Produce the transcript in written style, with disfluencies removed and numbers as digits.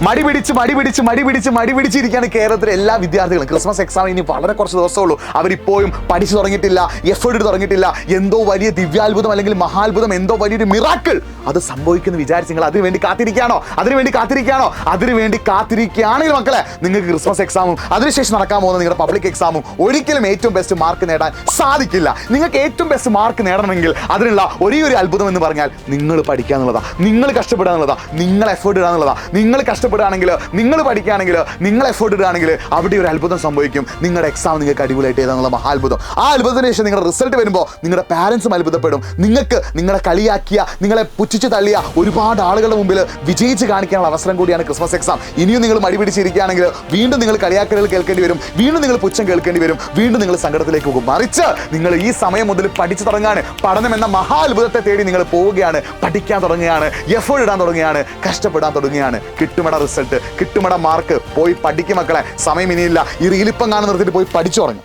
മടി പിടിച്ചിരിക്കുകയാണ് കേരളത്തിലെ എല്ലാ വിദ്യാർത്ഥികളും. ക്രിസ്മസ് എക്സാം ഇനി വളരെ കുറച്ച് ദിവസമുള്ളൂ. അവരിപ്പോഴും പഠിച്ചു തുടങ്ങിയിട്ടില്ല, എഫേർട്ട് തുടങ്ങിയിട്ടില്ല. എന്തോ വലിയ ദിവ്യാത്ഭുതം അല്ലെങ്കിൽ മഹാത്ഭുതം, എന്തോ വലിയൊരു മിറാക്കിൾ അത് സംഭവിക്കുന്നു വിചാരിച്ച് നിങ്ങൾ അതിനുവേണ്ടി കാത്തിരിക്കുകയാണോ? അതിനുവേണ്ടി കാത്തിരിക്കുകയാണെങ്കിൽ മക്കളെ, നിങ്ങൾക്ക് ക്രിസ്മസ് എക്സാമും അതിനുശേഷം നടക്കാൻ പോകുന്ന നിങ്ങളുടെ പബ്ലിക് എക്സാമും ഒരിക്കലും ഏറ്റവും ബെസ്റ്റ് മാർക്ക് നേടാൻ സാധിക്കില്ല. നിങ്ങൾക്ക് ഏറ്റവും ബെസ്റ്റ് മാർക്ക് നേടണമെങ്കിൽ അതിനുള്ള ഒരേ ഒരു അത്ഭുതം എന്ന് പറഞ്ഞാൽ നിങ്ങൾ പഠിക്കുക എന്നുള്ളതാണ്, നിങ്ങൾ കഷ്ടപ്പെടുക എന്നുള്ളതാണ്, നിങ്ങൾ എഫേർട്ട് ഇടുക എന്നുള്ളതാണ്. നിങ്ങൾ കഷ്ടപ്പെടുകയാണെങ്കിൽ, നിങ്ങൾ പഠിക്കുകയാണെങ്കിൽ, നിങ്ങൾ എഫേർട്ട് ഇടുകയാണെങ്കിൽ അവിടെ ഒരു അത്ഭുതം സംഭവിക്കും. നിങ്ങളുടെ എക്സാം നിങ്ങൾക്ക് അടിപൊളിയായിട്ട് എഴുതാനുള്ള മഹാത്ഭുതം. ആ അത്ഭുതത്തിന് ശേഷം നിങ്ങളുടെ റിസൾട്ട് വരുമ്പോൾ നിങ്ങളുടെ പാരൻസും അത്ഭുതപ്പെടും. നിങ്ങൾക്ക് നിങ്ങളെ കളിയാക്കിയ, നിങ്ങളെ പുച്ഛിച്ച് തള്ളിയ ഒരുപാട് ആളുകളുടെ മുമ്പിൽ വിജയിച്ച് കാണിക്കാനുള്ള അവസരം കൂടിയാണ് ക്രിസ്മസ് എക്സാം. ഇനിയും നിങ്ങൾ മടി പിടിച്ചിരിക്കുകയാണെങ്കിൽ വീണ്ടും നിങ്ങൾ കളിയാക്കലുകൾ കേൾക്കേണ്ടി വരും, വീണ്ടും നിങ്ങൾ പുച്ഛം കേൾക്കേണ്ടി വരും, വീണ്ടും നിങ്ങൾ സങ്കടത്തിലേക്ക് പോകും. മറിച്ച് നിങ്ങൾ ഈ സമയം മുതൽ പഠിച്ചു തുടങ്ങാണ്. പഠനം എന്ന മഹാ അത്ഭുതത്തെ തേടി നിങ്ങൾ പോവുകയാണ്, പഠിക്കാൻ തുടങ്ങുകയാണ്, എഫേർട്ട് ഇടാൻ തുടങ്ങുകയാണ്, കഷ്ടപ്പെടാൻ തുടങ്ങുകയാണ്. കിട്ടുമട റിസൾട്ട്, കിട്ടുമട മാർക്ക്. പോയി പഠിക്കും മക്കളെ, സമയം ഇനിയില്ല. ഈ റീലിപ്പം കാണുന്ന നിർത്തിയിട്ട് പോയി പഠിച്ചു തുടങ്ങും.